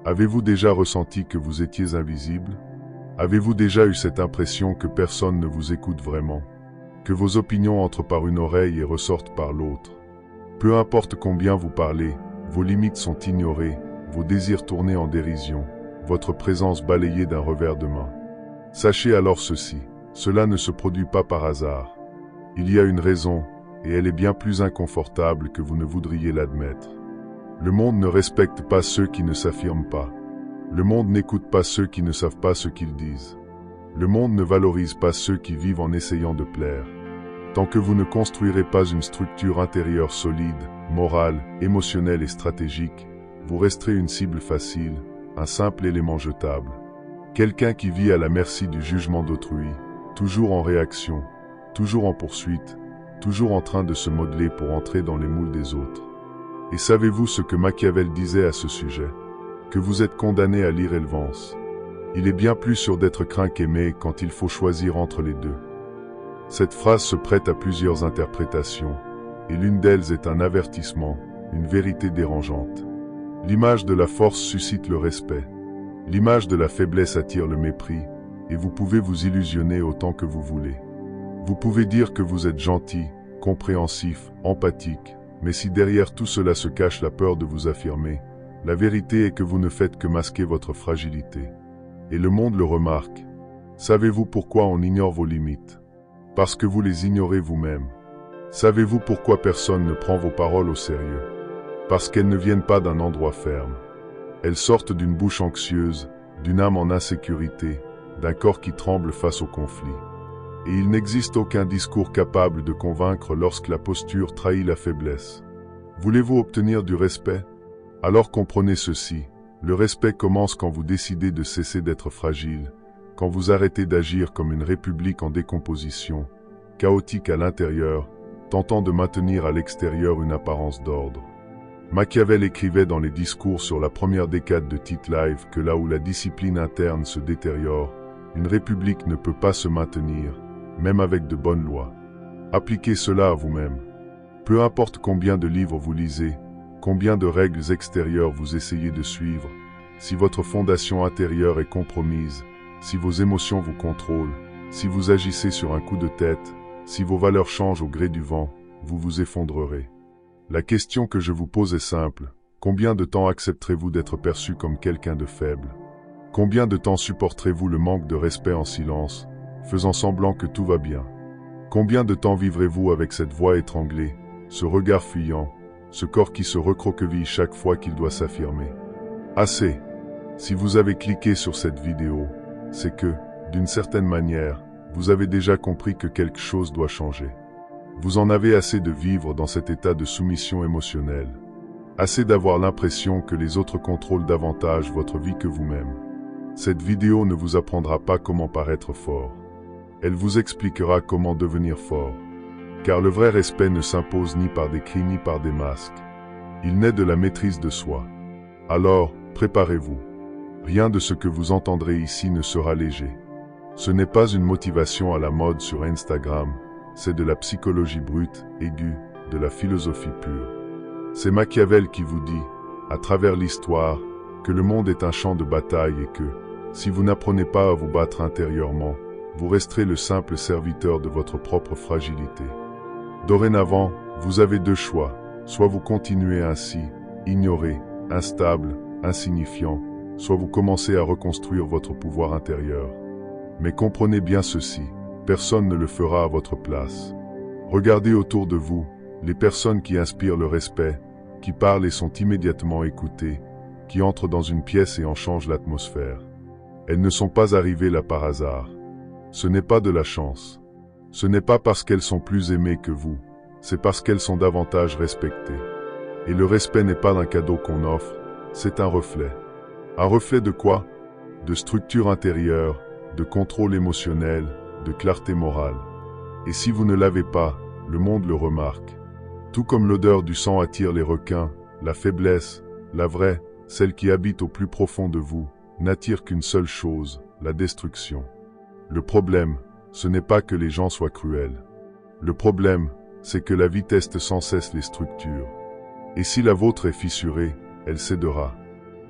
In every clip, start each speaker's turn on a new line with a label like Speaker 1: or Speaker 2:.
Speaker 1: Avez-vous déjà ressenti que vous étiez invisible? Avez-vous déjà eu cette impression que personne ne vous écoute vraiment? Que vos opinions entrent par une oreille et ressortent par l'autre? Peu importe combien vous parlez, vos limites sont ignorées, vos désirs tournés en dérision, votre présence balayée d'un revers de main. Sachez alors ceci, cela ne se produit pas par hasard. Il y a une raison, et elle est bien plus inconfortable que vous ne voudriez l'admettre. Le monde ne respecte pas ceux qui ne s'affirment pas. Le monde n'écoute pas ceux qui ne savent pas ce qu'ils disent. Le monde ne valorise pas ceux qui vivent en essayant de plaire. Tant que vous ne construirez pas une structure intérieure solide, morale, émotionnelle et stratégique, vous resterez une cible facile, un simple élément jetable. Quelqu'un qui vit à la merci du jugement d'autrui, toujours en réaction, toujours en poursuite, toujours en train de se modeler pour entrer dans les moules des autres. Et savez-vous ce que Machiavel disait à ce sujet? Que vous êtes condamné à l'irrélevance. Il est bien plus sûr d'être craint qu'aimé quand il faut choisir entre les deux. Cette phrase se prête à plusieurs interprétations, et l'une d'elles est un avertissement, une vérité dérangeante. L'image de la force suscite le respect. L'image de la faiblesse attire le mépris, et vous pouvez vous illusionner autant que vous voulez. Vous pouvez dire que vous êtes gentil, compréhensif, empathique, mais si derrière tout cela se cache la peur de vous affirmer, la vérité est que vous ne faites que masquer votre fragilité. Et le monde le remarque. Savez-vous pourquoi on ignore vos limites? Parce que vous les ignorez vous-même. Savez-vous pourquoi personne ne prend vos paroles au sérieux? Parce qu'elles ne viennent pas d'un endroit ferme. Elles sortent d'une bouche anxieuse, d'une âme en insécurité, d'un corps qui tremble face au conflit. Et il n'existe aucun discours capable de convaincre lorsque la posture trahit la faiblesse. Voulez-vous obtenir du respect? Alors comprenez ceci, le respect commence quand vous décidez de cesser d'être fragile, quand vous arrêtez d'agir comme une république en décomposition, chaotique à l'intérieur, tentant de maintenir à l'extérieur une apparence d'ordre. Machiavel écrivait dans les discours sur la première décade de Tite-Live que là où la discipline interne se détériore, une république ne peut pas se maintenir, même avec de bonnes lois. Appliquez cela à vous-même. Peu importe combien de livres vous lisez, combien de règles extérieures vous essayez de suivre, si votre fondation intérieure est compromise, si vos émotions vous contrôlent, si vous agissez sur un coup de tête, si vos valeurs changent au gré du vent, vous vous effondrerez. La question que je vous pose est simple. Combien de temps accepterez-vous d'être perçu comme quelqu'un de faible? Combien de temps supporterez-vous le manque de respect en silence, faisant semblant que tout va bien? Combien de temps vivrez-vous avec cette voix étranglée, ce regard fuyant, ce corps qui se recroqueville chaque fois qu'il doit s'affirmer? Assez. Si vous avez cliqué sur cette vidéo, c'est que, d'une certaine manière, vous avez déjà compris que quelque chose doit changer. Vous en avez assez de vivre dans cet état de soumission émotionnelle. Assez d'avoir l'impression que les autres contrôlent davantage votre vie que vous-même. Cette vidéo ne vous apprendra pas comment paraître fort. Elle vous expliquera comment devenir fort. Car le vrai respect ne s'impose ni par des cris ni par des masques. Il naît de la maîtrise de soi. Alors, préparez-vous. Rien de ce que vous entendrez ici ne sera léger. Ce n'est pas une motivation à la mode sur Instagram, c'est de la psychologie brute, aiguë, de la philosophie pure. C'est Machiavel qui vous dit, à travers l'histoire, que le monde est un champ de bataille et que, si vous n'apprenez pas à vous battre intérieurement, vous resterez le simple serviteur de votre propre fragilité. Dorénavant, vous avez deux choix, soit vous continuez ainsi, ignoré, instable, insignifiant, soit vous commencez à reconstruire votre pouvoir intérieur. Mais comprenez bien ceci, personne ne le fera à votre place. Regardez autour de vous, les personnes qui inspirent le respect, qui parlent et sont immédiatement écoutées, qui entrent dans une pièce et en changent l'atmosphère. Elles ne sont pas arrivées là par hasard. Ce n'est pas de la chance. Ce n'est pas parce qu'elles sont plus aimées que vous, c'est parce qu'elles sont davantage respectées. Et le respect n'est pas un cadeau qu'on offre, c'est un reflet. Un reflet de quoi? De structure intérieure, de contrôle émotionnel, de clarté morale. Et si vous ne l'avez pas, le monde le remarque. Tout comme l'odeur du sang attire les requins, la faiblesse, la vraie, celle qui habite au plus profond de vous, n'attire qu'une seule chose, la destruction. Le problème, ce n'est pas que les gens soient cruels. Le problème, c'est que la vie teste sans cesse les structures. Et si la vôtre est fissurée, elle cédera.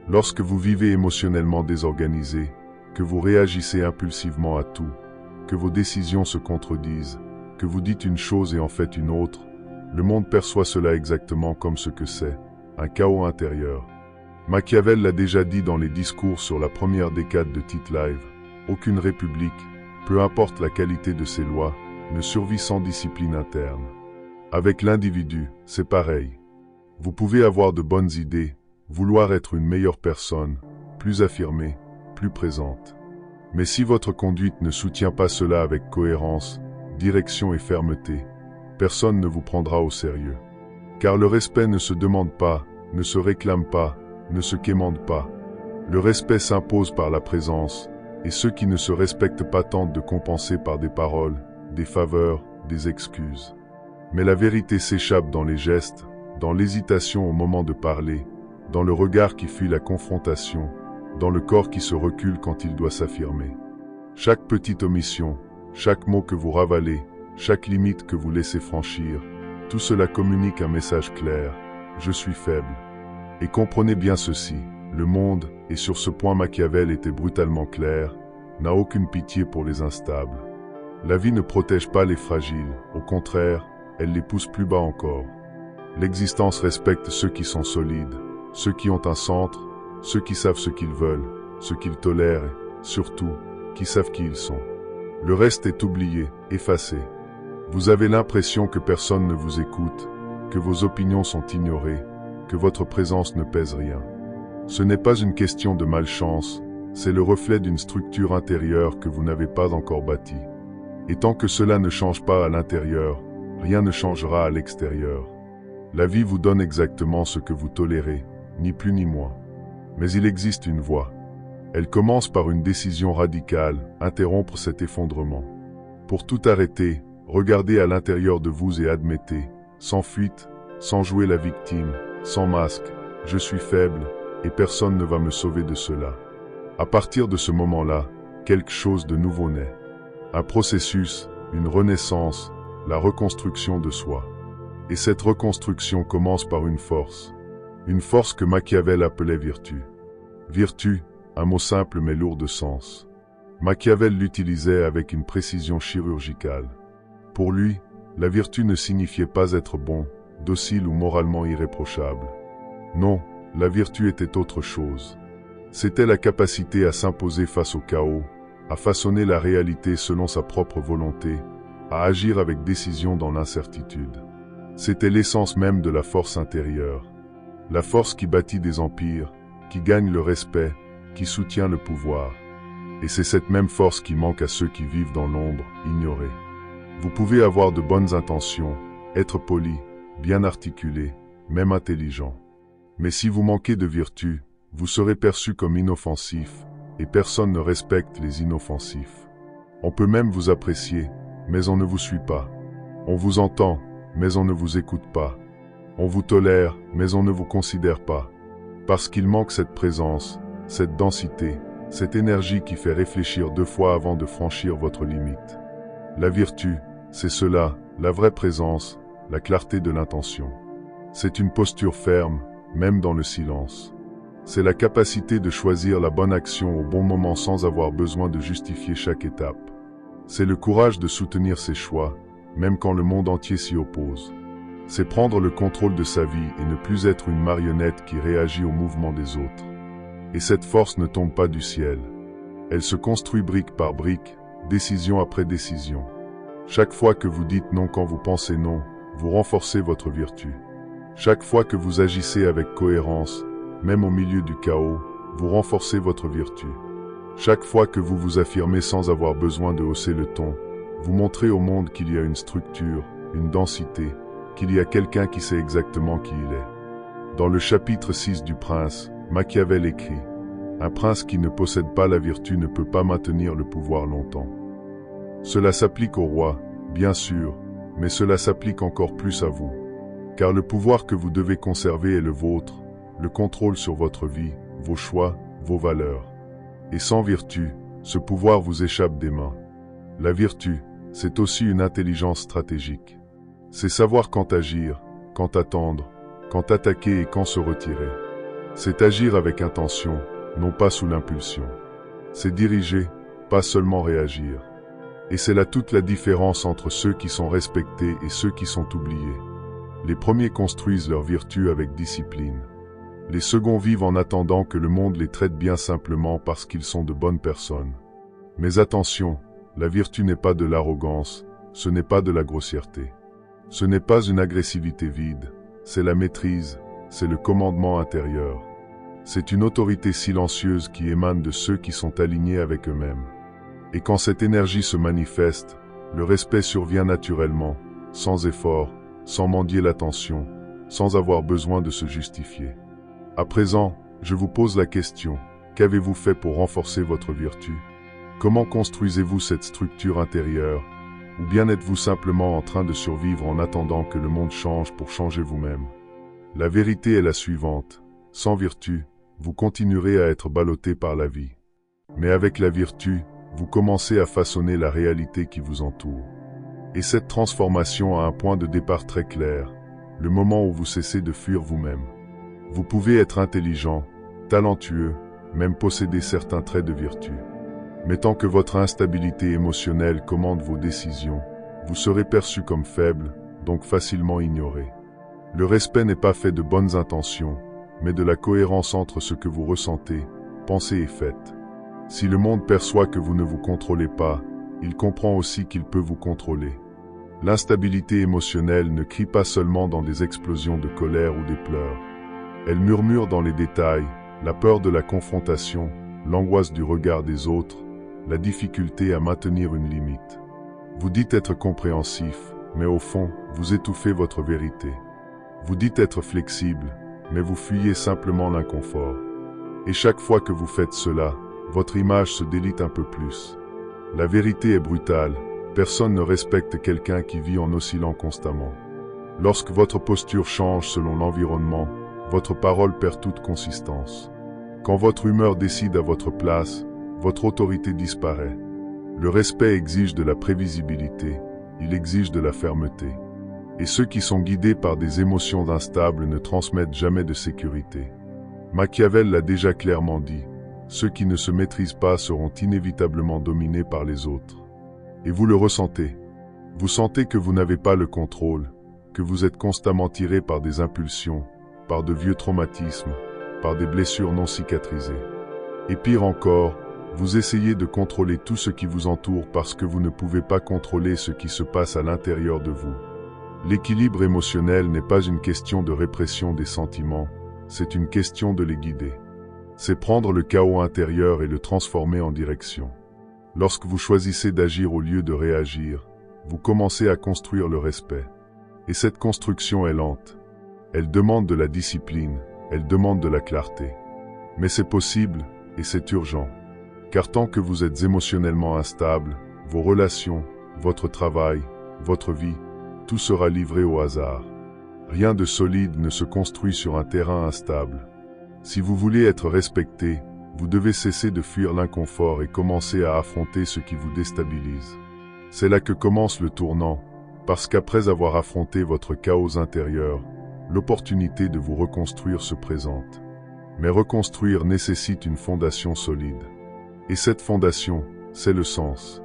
Speaker 1: Lorsque vous vivez émotionnellement désorganisé, que vous réagissez impulsivement à tout, que vos décisions se contredisent, que vous dites une chose et en faites une autre, le monde perçoit cela exactement comme ce que c'est, un chaos intérieur. Machiavel l'a déjà dit dans les discours sur la première décade de Tite-Live, aucune république, peu importe la qualité de ses lois, ne survit sans discipline interne. Avec l'individu, c'est pareil. Vous pouvez avoir de bonnes idées, vouloir être une meilleure personne, plus affirmée, plus présente. Mais si votre conduite ne soutient pas cela avec cohérence, direction et fermeté, personne ne vous prendra au sérieux. Car le respect ne se demande pas, ne se réclame pas, ne se quémande pas. Le respect s'impose par la présence, et ceux qui ne se respectent pas tentent de compenser par des paroles, des faveurs, des excuses. Mais la vérité s'échappe dans les gestes, dans l'hésitation au moment de parler, dans le regard qui fuit la confrontation, dans le corps qui se recule quand il doit s'affirmer. Chaque petite omission, chaque mot que vous ravalez, chaque limite que vous laissez franchir, tout cela communique un message clair, je suis faible. Et comprenez bien ceci, le monde, et sur ce point Machiavel était brutalement clair, n'a aucune pitié pour les instables. La vie ne protège pas les fragiles, au contraire, elle les pousse plus bas encore. L'existence respecte ceux qui sont solides, ceux qui ont un centre, ceux qui savent ce qu'ils veulent, ceux qu'ils tolèrent et, surtout, qui savent qui ils sont. Le reste est oublié, effacé. Vous avez l'impression que personne ne vous écoute, que vos opinions sont ignorées, que votre présence ne pèse rien. Ce n'est pas une question de malchance, c'est le reflet d'une structure intérieure que vous n'avez pas encore bâtie. Et tant que cela ne change pas à l'intérieur, rien ne changera à l'extérieur. La vie vous donne exactement ce que vous tolérez, ni plus ni moins. Mais il existe une voie. Elle commence par une décision radicale, interrompre cet effondrement. Pour tout arrêter, regardez à l'intérieur de vous et admettez, sans fuite, sans jouer la victime, sans masque, je suis faible, et personne ne va me sauver de cela. À partir de ce moment-là, quelque chose de nouveau naît. Un processus, une renaissance, la reconstruction de soi. Et cette reconstruction commence par une force que Machiavel appelait vertu. Vertu, un mot simple mais lourd de sens. Machiavel l'utilisait avec une précision chirurgicale. Pour lui, la vertu ne signifiait pas être bon, docile ou moralement irréprochable. Non, la vertu était autre chose. C'était la capacité à s'imposer face au chaos, à façonner la réalité selon sa propre volonté, à agir avec décision dans l'incertitude. C'était l'essence même de la force intérieure. La force qui bâtit des empires, qui gagne le respect, qui soutient le pouvoir. Et c'est cette même force qui manque à ceux qui vivent dans l'ombre, ignorés. Vous pouvez avoir de bonnes intentions, être poli, bien articulé, même intelligent. Mais si vous manquez de vertu, vous serez perçu comme inoffensif, et personne ne respecte les inoffensifs. On peut même vous apprécier, mais on ne vous suit pas. On vous entend, mais on ne vous écoute pas. On vous tolère, mais on ne vous considère pas. Parce qu'il manque cette présence, cette densité, cette énergie qui fait réfléchir 2 fois avant de franchir votre limite. La vertu, c'est cela, la vraie présence, la clarté de l'intention. C'est une posture ferme, même dans le silence. C'est la capacité de choisir la bonne action au bon moment sans avoir besoin de justifier chaque étape. C'est le courage de soutenir ses choix, même quand le monde entier s'y oppose. C'est prendre le contrôle de sa vie et ne plus être une marionnette qui réagit au mouvement des autres. Et cette force ne tombe pas du ciel. Elle se construit brique par brique, décision après décision. Chaque fois que vous dites non quand vous pensez non, vous renforcez votre vertu. Chaque fois que vous agissez avec cohérence, même au milieu du chaos, vous renforcez votre vertu. Chaque fois que vous vous affirmez sans avoir besoin de hausser le ton, vous montrez au monde qu'il y a une structure, une densité, qu'il y a quelqu'un qui sait exactement qui il est. Dans le chapitre 6 du Prince, Machiavel écrit « Un prince qui ne possède pas la vertu ne peut pas maintenir le pouvoir longtemps. » Cela s'applique au roi, bien sûr, mais cela s'applique encore plus à vous. Car le pouvoir que vous devez conserver est le vôtre, le contrôle sur votre vie, vos choix, vos valeurs. Et sans vertu, ce pouvoir vous échappe des mains. La vertu, c'est aussi une intelligence stratégique. C'est savoir quand agir, quand attendre, quand attaquer et quand se retirer. C'est agir avec intention, non pas sous l'impulsion. C'est diriger, pas seulement réagir. Et c'est là toute la différence entre ceux qui sont respectés et ceux qui sont oubliés. Les premiers construisent leur vertu avec discipline. Les seconds vivent en attendant que le monde les traite bien simplement parce qu'ils sont de bonnes personnes. Mais attention, la vertu n'est pas de l'arrogance, ce n'est pas de la grossièreté. Ce n'est pas une agressivité vide, c'est la maîtrise, c'est le commandement intérieur. C'est une autorité silencieuse qui émane de ceux qui sont alignés avec eux-mêmes. Et quand cette énergie se manifeste, le respect survient naturellement, sans effort, sans mendier l'attention, sans avoir besoin de se justifier. À présent, je vous pose la question, qu'avez-vous fait pour renforcer votre vertu? Comment construisez-vous cette structure intérieure? Ou bien êtes-vous simplement en train de survivre en attendant que le monde change pour changer vous-même? La vérité est la suivante, sans vertu, vous continuerez à être ballotté par la vie. Mais avec la vertu, vous commencez à façonner la réalité qui vous entoure. Et cette transformation a un point de départ très clair, le moment où vous cessez de fuir vous-même. Vous pouvez être intelligent, talentueux, même posséder certains traits de vertu. Mais tant que votre instabilité émotionnelle commande vos décisions, vous serez perçu comme faible, donc facilement ignoré. Le respect n'est pas fait de bonnes intentions, mais de la cohérence entre ce que vous ressentez, pensez et faites. Si le monde perçoit que vous ne vous contrôlez pas, il comprend aussi qu'il peut vous contrôler. L'instabilité émotionnelle ne crie pas seulement dans des explosions de colère ou des pleurs. Elle murmure dans les détails, la peur de la confrontation, l'angoisse du regard des autres, la difficulté à maintenir une limite. Vous dites être compréhensif, mais au fond, vous étouffez votre vérité. Vous dites être flexible, mais vous fuyez simplement l'inconfort. Et chaque fois que vous faites cela, votre image se délite un peu plus. La vérité est brutale, personne ne respecte quelqu'un qui vit en oscillant constamment. Lorsque votre posture change selon l'environnement, votre parole perd toute consistance. Quand votre humeur décide à votre place, votre autorité disparaît. Le respect exige de la prévisibilité, il exige de la fermeté. Et ceux qui sont guidés par des émotions instables ne transmettent jamais de sécurité. Machiavel l'a déjà clairement dit, ceux qui ne se maîtrisent pas seront inévitablement dominés par les autres. Et vous le ressentez. Vous sentez que vous n'avez pas le contrôle, que vous êtes constamment tiré par des impulsions, par de vieux traumatismes, par des blessures non cicatrisées. Et pire encore, vous essayez de contrôler tout ce qui vous entoure parce que vous ne pouvez pas contrôler ce qui se passe à l'intérieur de vous. L'équilibre émotionnel n'est pas une question de répression des sentiments, c'est une question de les guider. C'est prendre le chaos intérieur et le transformer en direction. Lorsque vous choisissez d'agir au lieu de réagir, vous commencez à construire le respect. Et cette construction est lente. Elle demande de la discipline, elle demande de la clarté. Mais c'est possible, et c'est urgent. Car tant que vous êtes émotionnellement instable, vos relations, votre travail, votre vie, tout sera livré au hasard. Rien de solide ne se construit sur un terrain instable. Si vous voulez être respecté, vous devez cesser de fuir l'inconfort et commencer à affronter ce qui vous déstabilise. C'est là que commence le tournant, parce qu'après avoir affronté votre chaos intérieur, l'opportunité de vous reconstruire se présente. Mais reconstruire nécessite une fondation solide. Et cette fondation, c'est le sens.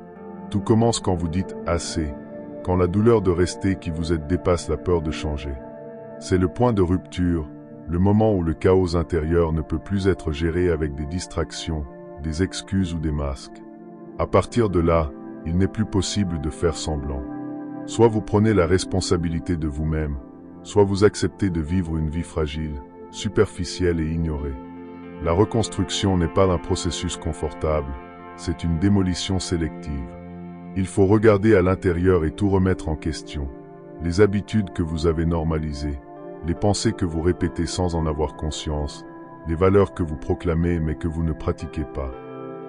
Speaker 1: Tout commence quand vous dites « assez », quand la douleur de rester qui vous êtes dépasse la peur de changer. C'est le point de rupture, le moment où le chaos intérieur ne peut plus être géré avec des distractions, des excuses ou des masques. À partir de là, il n'est plus possible de faire semblant. Soit vous prenez la responsabilité de vous-même, soit vous acceptez de vivre une vie fragile, superficielle et ignorée. La reconstruction n'est pas un processus confortable, c'est une démolition sélective. Il faut regarder à l'intérieur et tout remettre en question. Les habitudes que vous avez normalisées, les pensées que vous répétez sans en avoir conscience, les valeurs que vous proclamez mais que vous ne pratiquez pas.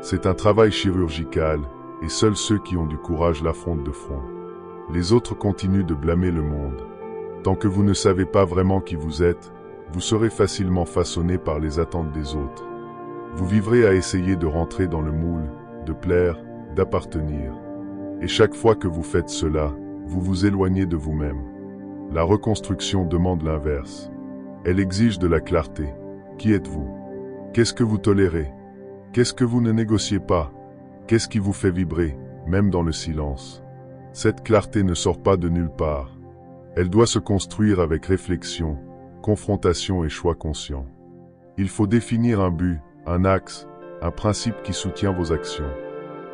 Speaker 1: C'est un travail chirurgical, et seuls ceux qui ont du courage l'affrontent de front. Les autres continuent de blâmer le monde. Tant que vous ne savez pas vraiment qui vous êtes, vous serez facilement façonné par les attentes des autres. Vous vivrez à essayer de rentrer dans le moule, de plaire, d'appartenir. Et chaque fois que vous faites cela, vous vous éloignez de vous-même. La reconstruction demande l'inverse. Elle exige de la clarté, Qui êtes-vous? Qu'est-ce que vous tolérez? Qu'est-ce que vous ne négociez pas? Qu'est-ce qui vous fait vibrer, même dans le silence? Cette clarté ne sort pas de nulle part. Elle doit se construire avec réflexion, confrontation et choix conscient. Il faut définir un but, un axe, un principe qui soutient vos actions.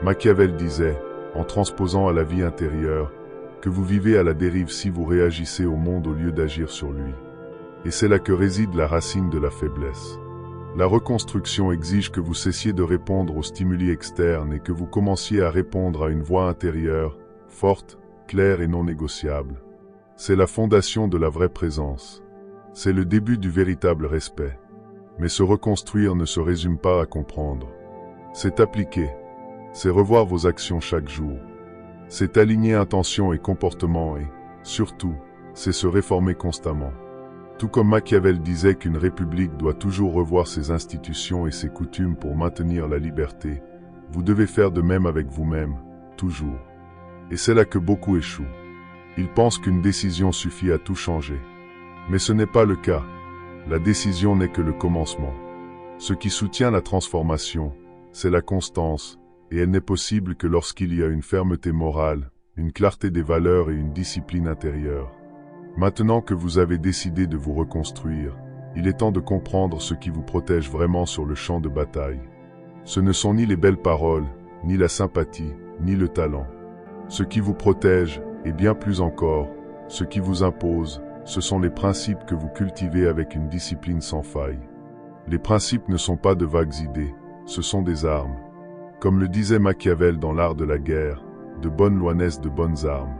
Speaker 1: Machiavel disait, en transposant à la vie intérieure, que vous vivez à la dérive si vous réagissez au monde au lieu d'agir sur lui. Et c'est là que réside la racine de la faiblesse. La reconstruction exige que vous cessiez de répondre aux stimuli externes et que vous commenciez à répondre à une voix intérieure, forte, claire et non négociable. C'est la fondation de la vraie présence. C'est le début du véritable respect. Mais se reconstruire ne se résume pas à comprendre. C'est appliquer. C'est revoir vos actions chaque jour. C'est aligner intention et comportement et, surtout, c'est se réformer constamment. Tout comme Machiavel disait qu'une république doit toujours revoir ses institutions et ses coutumes pour maintenir la liberté, vous devez faire de même avec vous-même, toujours. Et c'est là que beaucoup échouent. Ils pensent qu'une décision suffit à tout changer. Mais ce n'est pas le cas. La décision n'est que le commencement. Ce qui soutient la transformation, c'est la constance, et elle n'est possible que lorsqu'il y a une fermeté morale, une clarté des valeurs et une discipline intérieure. Maintenant que vous avez décidé de vous reconstruire, il est temps de comprendre ce qui vous protège vraiment sur le champ de bataille. Ce ne sont ni les belles paroles, ni la sympathie, ni le talent. Ce qui vous protège, et bien plus encore, ce qui vous impose, ce sont les principes que vous cultivez avec une discipline sans faille. Les principes ne sont pas de vagues idées, ce sont des armes. Comme le disait Machiavel dans l'art de la guerre, de bonnes lois naissent de bonnes armes.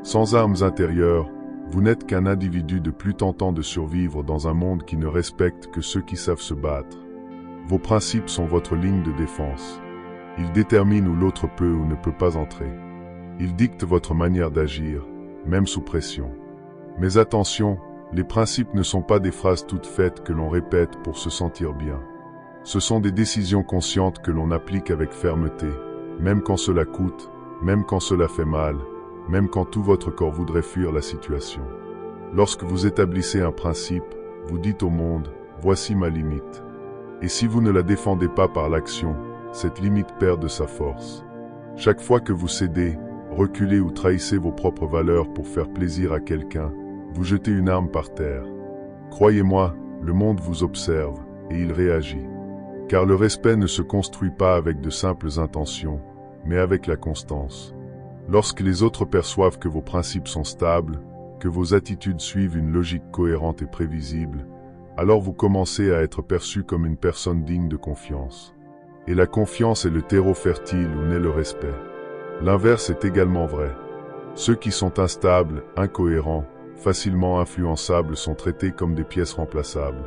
Speaker 1: Sans armes intérieures, vous n'êtes qu'un individu de plus tentant de survivre dans un monde qui ne respecte que ceux qui savent se battre. Vos principes sont votre ligne de défense. Ils déterminent où l'autre peut ou ne peut pas entrer. Ils dictent votre manière d'agir, même sous pression. Mais attention, les principes ne sont pas des phrases toutes faites que l'on répète pour se sentir bien. Ce sont des décisions conscientes que l'on applique avec fermeté, même quand cela coûte, même quand cela fait mal, même quand tout votre corps voudrait fuir la situation. Lorsque vous établissez un principe, vous dites au monde, voici ma limite. Et si vous ne la défendez pas par l'action, cette limite perd de sa force. Chaque fois que vous cédez, reculez ou trahissez vos propres valeurs pour faire plaisir à quelqu'un, vous jetez une arme par terre. Croyez-moi, le monde vous observe, et il réagit. Car le respect ne se construit pas avec de simples intentions, mais avec la constance. Lorsque les autres perçoivent que vos principes sont stables, que vos attitudes suivent une logique cohérente et prévisible, alors vous commencez à être perçu comme une personne digne de confiance. Et la confiance est le terreau fertile où naît le respect. L'inverse est également vrai. Ceux qui sont instables, incohérents, facilement influençables sont traités comme des pièces remplaçables.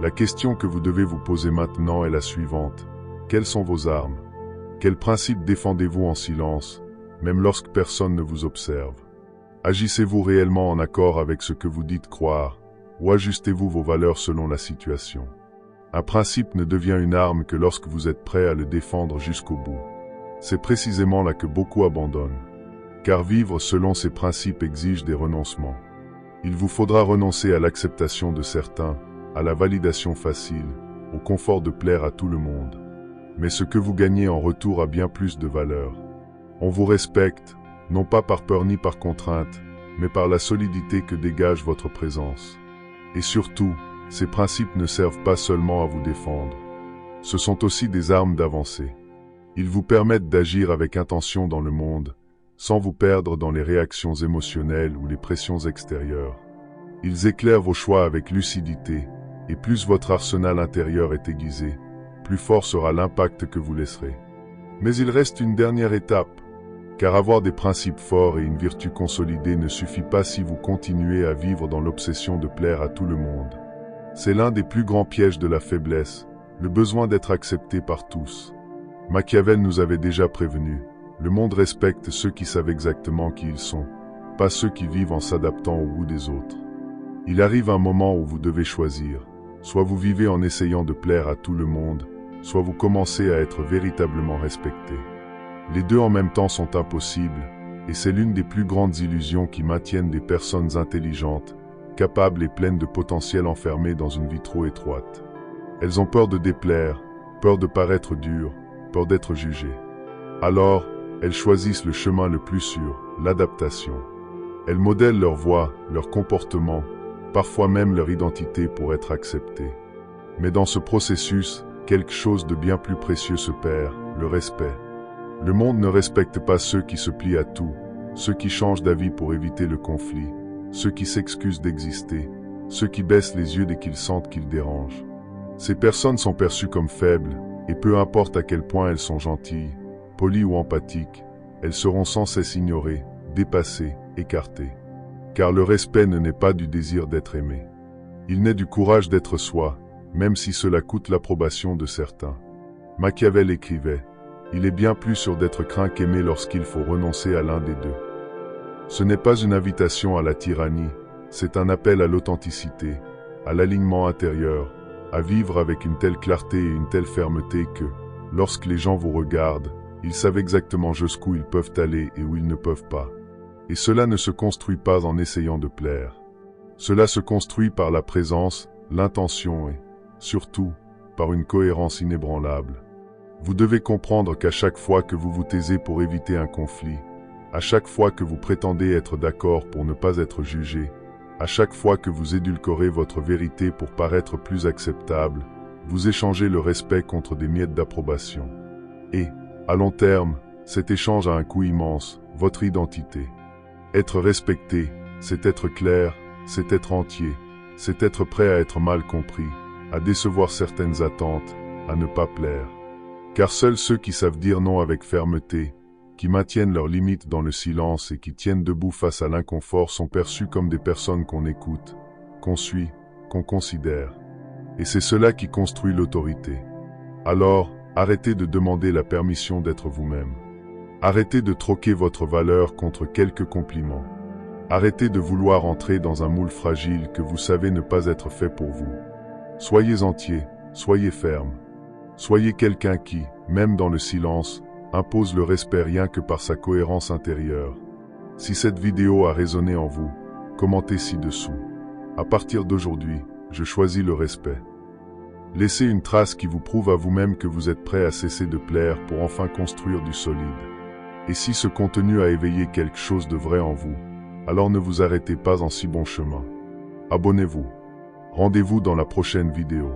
Speaker 1: La question que vous devez vous poser maintenant est la suivante. Quelles sont vos armes? Quels principes défendez-vous en silence, même lorsque personne ne vous observe? Agissez-vous réellement en accord avec ce que vous dites croire, ou ajustez-vous vos valeurs selon la situation? Un principe ne devient une arme que lorsque vous êtes prêt à le défendre jusqu'au bout. C'est précisément là que beaucoup abandonnent. Car vivre selon ces principes exige des renoncements. Il vous faudra renoncer à l'acceptation de certains, à la validation facile, au confort de plaire à tout le monde. Mais ce que vous gagnez en retour a bien plus de valeur. On vous respecte, non pas par peur ni par contrainte, mais par la solidité que dégage votre présence. Et surtout, ces principes ne servent pas seulement à vous défendre. Ce sont aussi des armes d'avancée. Ils vous permettent d'agir avec intention dans le monde, sans vous perdre dans les réactions émotionnelles ou les pressions extérieures. Ils éclairent vos choix avec lucidité, et plus votre arsenal intérieur est aiguisé, plus fort sera l'impact que vous laisserez. Mais il reste une dernière étape, car avoir des principes forts et une vertu consolidée ne suffit pas si vous continuez à vivre dans l'obsession de plaire à tout le monde. C'est l'un des plus grands pièges de la faiblesse, le besoin d'être accepté par tous. Machiavel nous avait déjà prévenu, le monde respecte ceux qui savent exactement qui ils sont, pas ceux qui vivent en s'adaptant au goût des autres. Il arrive un moment où vous devez choisir, soit vous vivez en essayant de plaire à tout le monde, soit vous commencez à être véritablement respecté. Les deux en même temps sont impossibles, et c'est l'une des plus grandes illusions qui maintiennent des personnes intelligentes, capables et pleines de potentiel enfermées dans une vie trop étroite. Elles ont peur de déplaire, peur de paraître dures, peur d'être jugées. Alors, elles choisissent le chemin le plus sûr, l'adaptation. Elles modèlent leur voix, leur comportement, parfois même leur identité pour être acceptées. Mais dans ce processus, quelque chose de bien plus précieux se perd, le respect. Le monde ne respecte pas ceux qui se plient à tout, ceux qui changent d'avis pour éviter le conflit, ceux qui s'excusent d'exister, ceux qui baissent les yeux dès qu'ils sentent qu'ils dérangent. Ces personnes sont perçues comme faibles, et peu importe à quel point elles sont gentilles, polies ou empathiques, elles seront sans cesse ignorées, dépassées, écartées. Car le respect ne naît pas du désir d'être aimé. Il naît du courage d'être soi, même si cela coûte l'approbation de certains. Machiavel écrivait « Il est bien plus sûr d'être craint qu'aimé lorsqu'il faut renoncer à l'un des deux ». Ce n'est pas une invitation à la tyrannie, c'est un appel à l'authenticité, à l'alignement intérieur, à vivre avec une telle clarté et une telle fermeté que, lorsque les gens vous regardent, ils savent exactement jusqu'où ils peuvent aller et où ils ne peuvent pas. Et cela ne se construit pas en essayant de plaire. Cela se construit par la présence, l'intention et, surtout, par une cohérence inébranlable. Vous devez comprendre qu'à chaque fois que vous vous taisez pour éviter un conflit, à chaque fois que vous prétendez être d'accord pour ne pas être jugé, à chaque fois que vous édulcorez votre vérité pour paraître plus acceptable, vous échangez le respect contre des miettes d'approbation. Et, à long terme, cet échange a un coût immense, votre identité. Être respecté, c'est être clair, c'est être entier, c'est être prêt à être mal compris, à décevoir certaines attentes, à ne pas plaire. Car seuls ceux qui savent dire non avec fermeté, qui maintiennent leurs limites dans le silence et qui tiennent debout face à l'inconfort sont perçus comme des personnes qu'on écoute, qu'on suit, qu'on considère. Et c'est cela qui construit l'autorité. Alors, arrêtez de demander la permission d'être vous-même. Arrêtez de troquer votre valeur contre quelques compliments. Arrêtez de vouloir entrer dans un moule fragile que vous savez ne pas être fait pour vous. Soyez entier, soyez ferme. Soyez quelqu'un qui, même dans le silence, impose le respect rien que par sa cohérence intérieure. Si cette vidéo a résonné en vous, commentez ci-dessous. À partir d'aujourd'hui, je choisis le respect. Laissez une trace qui vous prouve à vous-même que vous êtes prêt à cesser de plaire pour enfin construire du solide. Et si ce contenu a éveillé quelque chose de vrai en vous, alors ne vous arrêtez pas en si bon chemin. Abonnez-vous. Rendez-vous dans la prochaine vidéo.